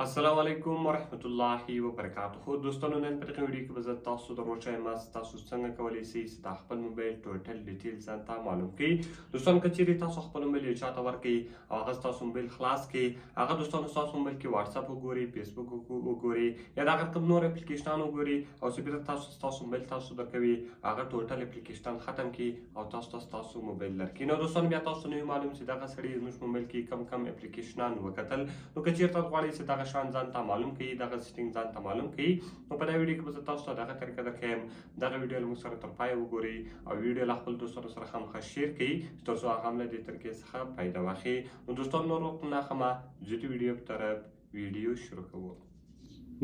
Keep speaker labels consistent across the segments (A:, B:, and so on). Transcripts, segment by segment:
A: السلام علیکم ورحمت الله وبرکاته. دوستانو نن په دغه ویډیو کې به زه تاسو د روچای ماست تاسو څنګه کولی شئ چې د خپل موبایل ټوټل ډیټیلز ځان ته معلوم کړئ. دوستانو که چیرې تاسو خپل موبایل یو چاته ورکړئ او هغه ستاسو موبایل خلاص کړي، هغه دوستانو ستاسو موبایل کې واتساپ وګوري، فیسبوک وګوري یا د هغه کوم نور اپلیکیشنان وګوري او چې بیرته ستاسو موبایل تاسو درکوي، هغه ټوټل اپلیکیشنان ختم کړي او تاسو موبایل درکړي. نو دوستانو بیا تاسو نه معلوم چې دغه سړي زموږ موبایل کې کم اپلیکیشنان وکتل. نو که چیرته غواړئ چې دغه شان ځان ته معلوم کړئ، دغه سیټینګ ځان ته معلوم کړئ، نو په دا ویډیو کې به زه تاسو ته دغه طریقه درښیم. دغه ویډیو له موږ سره تر پایه وګورئ او ویډیو له خپل دوستانو سره خامخا شیر کړئ تر څو هغه هم له دې طریقې څخه فایده واخلي. نو دوستان نور وخت نه اخلمه، ځو د ویډیو په طرف ویډیو شروع کوو.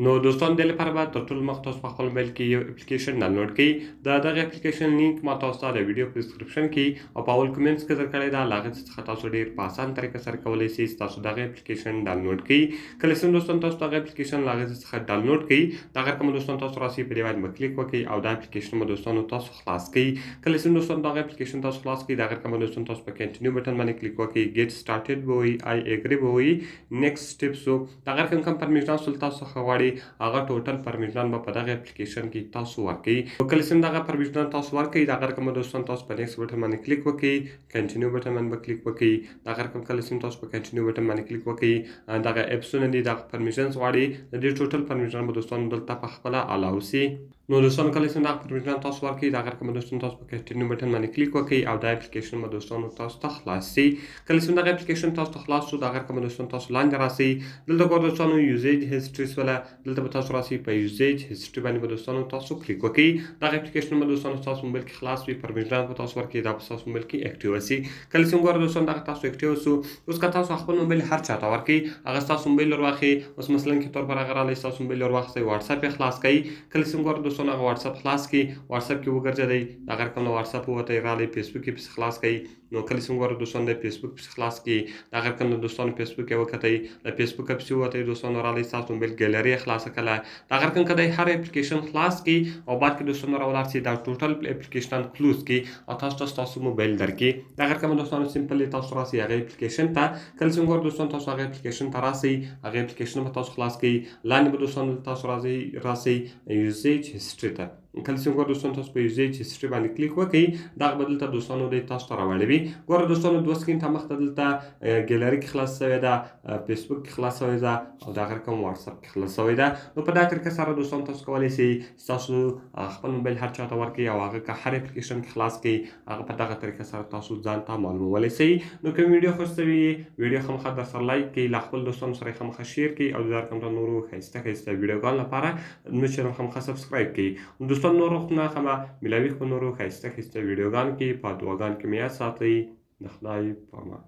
A: نو دوستان د لپاره به تر ټولو مخکې تاسو په خپل موبایل کې یو اپلیکیشن ډاونلوډ کړئ. دغه اپلیکیشن لینک ما تاسو ته د ویډیو په ډسکرپشن کې او په اول کومنټس کې درکړی ده. له هغې څخه تاسو ډېر په اسان طریقه سره کولی شئ چې تاسو دغه اپلیکیشن ډاونلوډ کړئ. کله چې دوستان تاسو دغه اپلیکیشن له هغې څخه ډاونلوډ کړئ، دغه کوم دوستان تاسو راسئ په دې باندې به کلیک وکړئ او دا اپلیکیشن به دوستانو تاسو خلاص کړئ. کله چې دوستان دغه اپلیکیشن تاسو خلاص کړئ، دغه کوم دوستان تاسو په کنټینیو بټن باندې کلیک وکړئ، ګیټ سټارټډ به وي، آی اګری به وي، نیکسټ سټیپس دغه کوم پرمیشنان سول تاسو غواړئ هغه ټوټل پرمیشنان به په دغه اپلیکیشن کې تاسو ورکړئ. کله چې دغه پرمیشنان تاسو ورکړئ، دغه کوم دوستان تاسو په نیکسټ بټن باندې کلیک وکړئ، کنټینیو بټن باندې به کلیک وکړئ. دغه کوم کله چې تاسو په کنټینیو بټن باندې کلیک وکړئ، دغه اپسونه دي، دغه پرمیشنز غواړي، د دې ټوټل پرمیشن به دوستانو دلته په خپله الاو سي. نو دوستانو کله چې دغه پرمیشنان تاسو ورکړئ، دغه کوم دوستان تاسو په کنټینیو بټن باندې کلیک وکړئ او دا اپلیکیشن به دوستانو تاسو ته خلاص شي. کله چې دغه اپلیکیشن تاسو ته خلاص شو، دغه کوم دوستان تاسو لاندې راسئ. دلته ګورئ دوستانو یوزیج هیستري سوله، دلته به تاسو راسئ په یوزیج هیستري باندې به دوستانو تاسو کلیک وکړئ. دغه اپلیکیشن به دوستانو تاسو موبایل کې خلاص وي، پرمیشنان به تاسو ورکړئ، دا به تاسو موبایل کې اکټیو شي. کله چې ګورئ دوستانو دغه تاسو اکټیو شو، اوس که تاسو خپل موبایل هر چاته ورکړئ، هغه ستاسو موبایل ورواخلي. اوس مثلا کې طور پر هغه رالی ستاسو موبایل ورواخلئ، واتساپ یې خلاص کړئ. کله چې ګورئ دوستانو هغه واتساپ خلاص کړئ، واتساپ کې وګرځېدئ، دغه کوم له واتساپ ووتئ، رالی فیسبوک یې پسې خلاص کړئ. نو کله چې ګورئ دوستانو د فیسبوک پسې خلاص کړئ، دغه کوم د دوستانو فیسبوک یې وکتئ، له فیسبوکه پسې ووتئ دوستانو، رالی ستاسو موبایل ګیلري یې خلاصه کړله. دغه کوم که دی هر اپلیکیشن خلاص کړي او بعد کې دوستانو راولاړ شئ، دا ټوټل اپلیکیشنان کلوز کړي او تاسو ته ستاسو موبایل درکړي. دغه کوم دوستانو سمپل تاسو راسئ هغه اپلیکیشن ته. کله چې ګورئ دوستانو تاسو هغه اپلیکیشن ته راسئ، هغه اپلیکیشن به تاسو خلاص کړئ. لاندې به دوستانو تاسو راسئ یوزیج هیستري ته. کله چې ګورئ دوستانو تاسو په یوزیج هیستري باندې کلیک وکړئ، دغه به دلته دوستانو دی تاسو ته راوړوي. ګوره دوستانو دوه سکرین ته مخته دلته ګیلري کې خلاص شوې ده، فیسبوک کې خلاص شوې ده او دغه کوم واتساپ کې خلاص شوې ده. نو په دا طریقه سره دوستانو تاسو کولی شئ ستاسو خپل موبایل هر چاته ورکړئ او هغه که هر اپلیکیشن کې خلاص کړئ، هغه په دغه طریقه سره تاسو ځان ته معلومولی شئ. نو کوم ویډیو خوښ شوي ویډیو خامخا در سره لایک کړئ، له خپل دوستانو سره یې خامخا شیر کړئ او د هر کوم نورو ښایسته ویډیوګانو لپاره زموږ چینل خامخا سبسکرایب کړئ. دوستان نور وخت نه اخلمه، ملاوي په نورو ښایسته ویډیوګانو کې، په دعاګانو کې مې یاد ساتئ. د خدای په امان.